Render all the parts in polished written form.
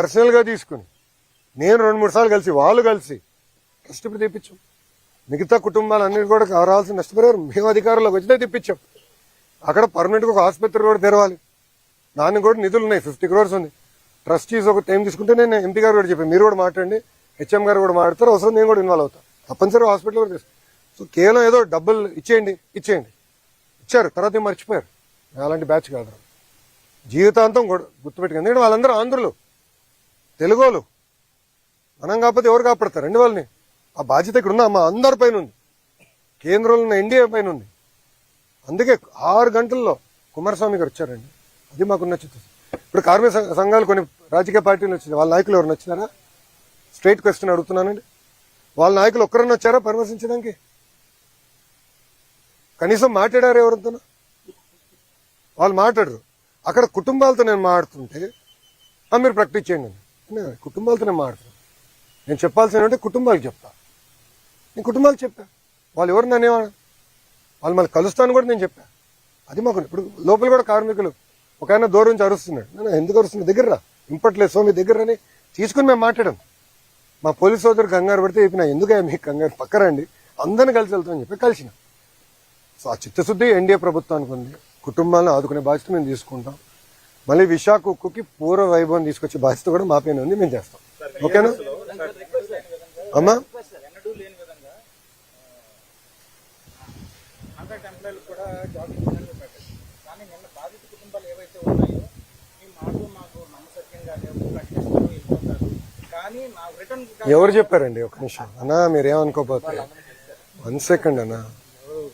పర్సనల్గా తీసుకుని నేను 2-3 సార్లు కలిసి వాళ్ళు కలిసి ట్రస్ట్ ఇప్పుడు తెప్పించాం. మిగతా కుటుంబాలన్నిటి కూడా రావాల్సిన నష్టపరిహారం మేము అధికారంలోకి వచ్చితే తెప్పించాం. అక్కడ పర్మనెంట్గా ఒక ఆసుపత్రి కూడా తెరవాలి. దానికి కూడా నిధులు ఉన్నాయి, 50 crores ఉంది. ట్రస్టీస్ ఒక టైం తీసుకుంటే నేను ఎంపీ గారు కూడా చెప్పాను, మీరు కూడా మాట్లాడండి, హెచ్ఎం గారు కూడా మాట్లాడతారు, అవసరం నేను కూడా ఇన్వాల్వ్ అవుతాను. తప్పనిసరిగా హాస్పిటల్ కూడా తీసుకు. సో కేవలం ఏదో డబ్బులు ఇచ్చేయండి ఇచ్చారు, తర్వాత ఏం మర్చిపోయారు. అలాంటి బ్యాచ్ కాదు, జీవితాంతం గుర్తుపెట్టుకుంది. ఎందుకంటే వాళ్ళందరూ ఆంధ్రులు, తెలుగోలు. మనం కాకపోతే ఎవరు కాపాడతారండి వాళ్ళని? ఆ బాధ్యత ఇక్కడ ఉన్న మా అందరి పైన ఉంది, కేంద్రంలో ఉన్న ఎన్డీఏ పైన ఉంది. అందుకే 6 గంటల్లో కుమారస్వామి గారు వచ్చారండి. అది మాకున్న చిత్తం. ఇప్పుడు కార్మిక సంఘాలు కొన్ని రాజకీయ పార్టీలు వచ్చింది, వాళ్ళ నాయకులు ఎవరు నచ్చినారా? Straight question అడుగుతున్నానండి. వాళ్ళ నాయకులు ఒక్కరన్నా వచ్చారా పరామర్శించడానికి? కనీసం మాట్లాడారు ఎవరితో? వాళ్ళు మాట్లాడరు. అక్కడ కుటుంబాలతో నేను మాట్లాడుతుంటే మీరు ప్రాక్టీస్ చేయండి. కుటుంబాలతో నేను మాట్లాడుతున్నాను. నేను చెప్పాల్సిన కుటుంబాలకు చెప్తా. నేను కుటుంబాలకు చెప్పా. వాళ్ళు ఎవరు నన్నేవాడు, వాళ్ళు మళ్ళీ కలుస్తాను కూడా నేను చెప్పా. అది మాకు ఇప్పుడు లోపల కూడా కార్మికులు ఒక ఆయన దూరం నుంచి అరుస్తున్నాడు. నేను ఎందుకు అరుస్తున్నా, దగ్గర రా, ఇంపట్లేదు స్వామి దగ్గర అని తీసుకుని మేము మాట్లాడాం. మా పోలీస్ సోదరు కంగారు పడితే చెప్పిన, ఎందుకు మీకు కంగారు, పక్కరండి, అందరిని కలిసి వెళ్తామని చెప్పి కలిసిన. సో ఆ చిత్తశుద్ధి ఎన్డీఏ ప్రభుత్వానికి ఉంది. కుటుంబాలను ఆదుకునే బాధ్యత మేము తీసుకుంటాం. మళ్ళీ విశాఖ ఉక్కుకి పూర్వ వైభవం తీసుకొచ్చే బాధ్యత కూడా మా పైన ఉంది, మేము చేస్తాం. ఓకేనా అమ్మా? ఎవరు చెప్పారండి? ఒక నిమిషం అన్నా, మీరేమనుకోపోతే 1 second అన్నా.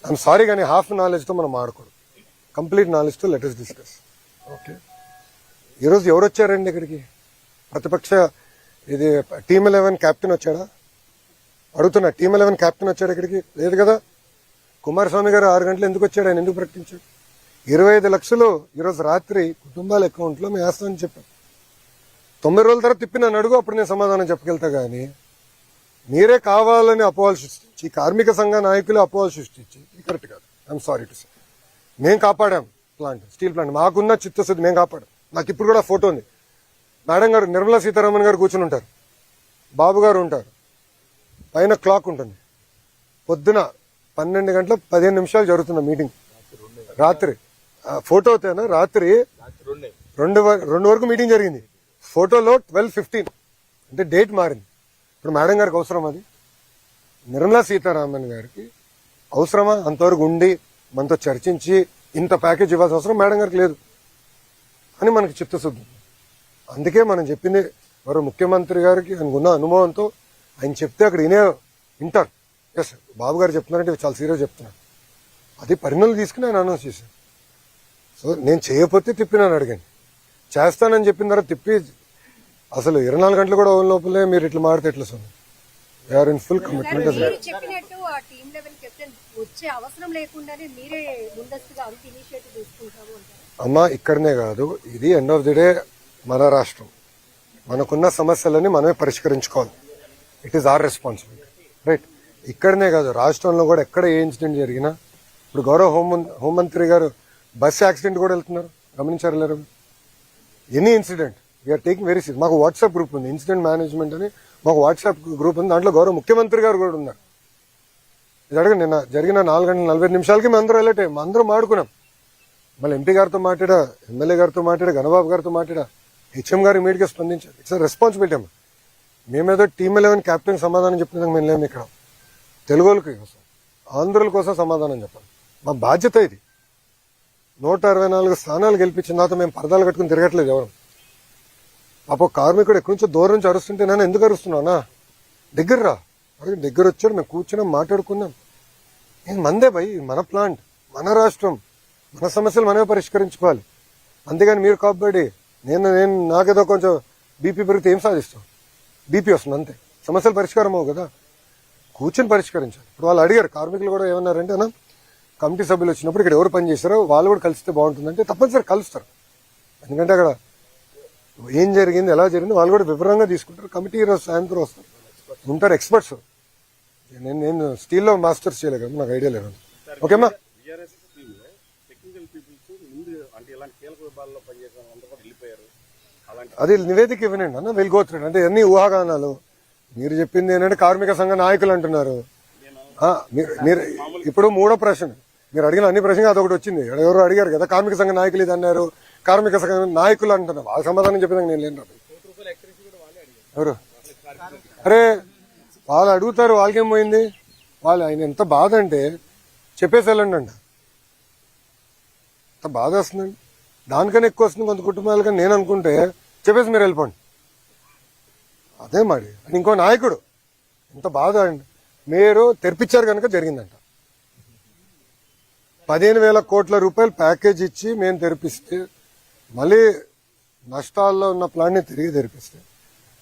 ఐఎమ్ సారీ కానీ హాఫ్ నాలెడ్జ్తో మనం ఆడకూడదు, కంప్లీట్ నాలెడ్జ్తో లెట్ us డిస్కస్. ఓకే, ఈరోజు ఎవరు వచ్చారండి ఇక్కడికి? ప్రతిపక్ష ఇది టీమ్ 11 క్యాప్టెన్ వచ్చాడా? అడుగుతున్నా, టీమ్ 11 క్యాప్టెన్ వచ్చాడు ఇక్కడికి? లేదు కదా. కుమారస్వామి గారు 6 గంటలు ఎందుకు వచ్చాడు, ఆయన ఎందుకు ప్రకటించాడు? 25 లక్షలు ఈరోజు రాత్రి కుటుంబాల అకౌంట్లో మేము వేస్తామని చెప్పాం. 9 రోజుల తర్వాత తిప్పి నన్ను అడుగు, అప్పుడు నేను సమాధానం చెప్పగలుగుతా. కానీ మీరే కావాలని అపోహలు సృష్టించి, కార్మిక సంఘ నాయకులు అపోహలు సృష్టించి, కరెక్ట్ కాదు. I'm sorry to say. మేము కాపాడాం ప్లాంట్, స్టీల్ ప్లాంట్, మాకున్న చిత్తశుద్ధి మేము కాపాడాం. నాకు ఇప్పుడు కూడా ఫోటో ఉంది. మేడం గారు, నిర్మలా సీతారామన్ గారు కూర్చుని ఉంటారు, బాబు గారు ఉంటారు, పైన క్లాక్ ఉంటుంది. పొద్దున 12 గంటల 15 నిమిషాలు జరుగుతున్న మీటింగ్. రాత్రి ఫోటో అయితేనా రాత్రి 2 వరకు మీటింగ్ జరిగింది. ఫోటోలో 12:15 అంటే డేట్ మారింది. ఇప్పుడు మేడం గారికి అవసరం అది? నిర్మలా సీతారామన్ గారికి అవసరమా అంతవరకు ఉండి మనతో చర్చించి ఇంత ప్యాకేజ్ ఇవ్వాల్సిన అవసరం మేడం గారికి లేదు అని మనకి చిత్తశుద్ధి. అందుకే మనం చెప్పింది మరో ముఖ్యమంత్రి గారికి అనుకున్న అనుభవంతో ఆయన చెప్తే అక్కడ వింటారు. ఎస్, బాబు గారు చెప్తున్నారంటే చాలా సీరియస్ చెప్తున్నారు. అది పరిణామాలు తీసుకుని ఆయన అనౌన్స్ చేశారు. సో నేను చేయకపోతే తిప్పినాను అడగండి, చేస్తానని చెప్పిన తర్వాత తిప్పి అసలు 24 గంటలు కూడా లోపలే మీరు ఇట్లా మాడితే ఎట్లా? So we are in full commitment. అమ్మా, ఇక్కడనే కాదు, ఇది ఎండ్ ఆఫ్ ది డే మన రాష్ట్రం, మనకున్న సమస్యలన్నీ మనమే పరిష్కరించుకోవాలి. It is our responsibility, right? ఇక్కడనే కాదు, రాష్ట్రంలో కూడా ఎక్కడ ఏ ఇన్సిడెంట్ జరిగినా, ఇప్పుడు గౌరవ హోంమంత్రి గారు బస్ యాక్సిడెంట్ కూడా వెళ్తున్నారు, గమనించారు లేరు? Any incident we are taking very serious. మాకు వాట్సాప్ గ్రూప్ ఉంది, ఇన్సిడెంట్ మేనేజ్మెంట్ అని మాకు వాట్సాప్ గ్రూప్ ఉంది. దాంట్లో గౌరవ ముఖ్యమంత్రి గారు కూడా ఉన్నారు. ఇది అడగండి, నిన్న జరిగిన 4 గంటల 45 నిమిషాలకి మేము అందరూ అలర్ట్ అయ్యాం, అందరూ మాడుకున్నాం. మళ్ళీ ఎంపీ గారితో మాట్లాడా, ఎమ్మెల్యే గారితో మాట్లాడా, గణబాబు గారితో మాట్లాడా, హెచ్ఎం గారు ఇమీడియట్గా స్పందించారు. ఇట్స్ రెస్పాన్సిబిలిటీ అమ్మా. మేమేదో టీమ్ 11 క్యాప్టెన్ సమాధానం చెప్తున్నాం మేము లేము ఇక్కడ. తెలుగులకి కోసం, ఆంధ్రుల కోసం సమాధానం చెప్పాలి. మా బాధ్యత ఇది. 164 స్థానాలు గెలిపించిన తర్వాత మేము పరదాలు కట్టుకుని తిరగట్లేదు ఎవరు. పాప కార్మికుడు ఎక్కడి నుంచో దూరం నుంచి అరుస్తుంటే నేను ఎందుకు అరుస్తున్నానా? దగ్గర రా, అడిగి దగ్గర వచ్చాడు, మేము కూర్చున్నాం, మాట్లాడుకున్నాం. నేను మందే భయ్, మన ప్లాంట్, మన రాష్ట్రం, మన సమస్యలు మనమే పరిష్కరించుకోవాలి. అంతేగాని మీరు కాబట్టి నేను నాకేదో కొంచెం బీపీ పెరిగితే ఏం సాధిస్తాం? బీపీ వస్తుంది అంతే, సమస్యలు పరిష్కారం అవ్వు కదా. కూర్చొని పరిష్కరించాలి. ఇప్పుడు వాళ్ళు అడిగారు, కార్మికులు కూడా ఏమన్నారంటే, అన్న కమిటీ సభ్యులు వచ్చినప్పుడు ఇక్కడ ఎవరు పని చేశారో వాళ్ళు కూడా కలిస్తే బాగుంటుందంటే తప్పనిసరి కలుస్తారు. ఎందుకంటే అక్కడ ఏం జరిగింది, ఎలా జరిగింది వాళ్ళు కూడా వివరంగా తీసుకుంటారు. కమిటీ ఈరోజు సాయంత్రం వస్తారు, ఉంటారు ఎక్స్పర్ట్స్. నేను స్టీల్లో మాస్టర్స్ చేయలేదు కదా, నాకు ఐడియా లేదు. ఓకేమ్మా? అది నివేదిక ఇవ్వనండి అన్న, విల్ గో త్రూ. అంటే అన్ని ఊహాగానాలు. మీరు చెప్పింది ఏంటంటే కార్మిక సంఘ నాయకులు అంటున్నారు. మీరు ఇప్పుడు మూడో ప్రశ్న, మీరు అడిగిన అన్ని ప్రశ్నలు అదొకటి వచ్చింది. ఎవరు అడిగారు కదా కార్మిక సంఘ నాయకులు ఇది అన్నారు, కార్మిక సంఘ నాయకులు అంటున్నారు. వాళ్ళ సమాధానం చెప్పేదానికి నేను లేను. ఎవరు? అరే వాళ్ళు అడుగుతారు, వాళ్ళకేం పోయింది? వాళ్ళు ఆయన ఎంత బాధ అంటే చెప్పేసి వెళ్ళండి అంట. ఎంత బాధ వస్తుందండి. దానికన్నా ఎక్కువ వస్తుంది కొంత కుటుంబాలకి నేను అనుకుంటే చెప్పేసి మీరు వెళ్ళిపోండి. అదే మరి ఇంకో నాయకుడు ఎంత బాధ అండి. మీరు తెరిపించారు కనుక జరిగిందంట. 15,000 కోట్ల రూపాయలు ప్యాకేజ్ ఇచ్చి మేము తెరిపిస్తే మళ్ళీ నష్టాల్లో ఉన్న ప్లాన్ని తిరిగి తెరిపిస్తే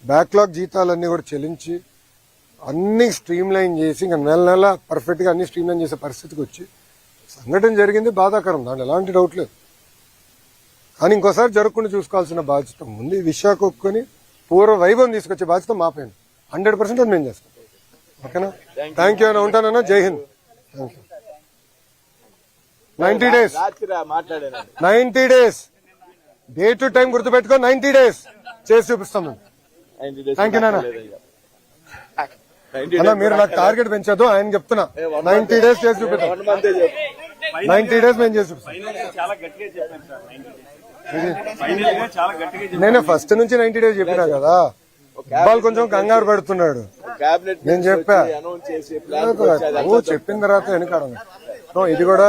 బ్యాక్లాగ్ జీతాలన్నీ కూడా చెల్లించి అన్ని స్ట్రీమ్ లైన్ చేసి ఇంకా నెల నెల పర్ఫెక్ట్ గా అన్ని స్ట్రీమ్ లైన్ చేసే పరిస్థితికి వచ్చి సంఘటన జరిగింది. బాధాకరం, దాంట్లో ఎలాంటి డౌట్ లేదు. కానీ ఇంకోసారి జరగకుండా చూసుకోవాల్సిన బాధ్యత ముందు. ఈ విషయాన్ని ఒప్పుకొని పూర్వ వైభవం తీసుకొచ్చే బాధ్యత మా పైన 100% అది మేము చేస్తాం. ఓకేనా? థ్యాంక్ యూ అన్న, ఉంటానన్నా. జై Hind. Thank you. 90 days 90 days day to time గుర్తుపెట్టుకో. 90 days చేసి చూపిస్తాం మేము. థ్యాంక్ యూ నాన్న. అన్న మీరు నాకు టార్గెట్ పెంచదు, ఆయన చెప్తున్నా 90 days చేసి చూపిస్తాం. 90 days మేము చేసి చూపిస్తాం. నేనే ఫస్ట్ నుంచి 90 days చెప్పినా కదా. వాళ్ళు కొంచెం కంగారు పెడుతున్నాడు. నేను చెప్పా నువ్వు చెప్పిన తర్వాత వెనకాడ ఇది కూడా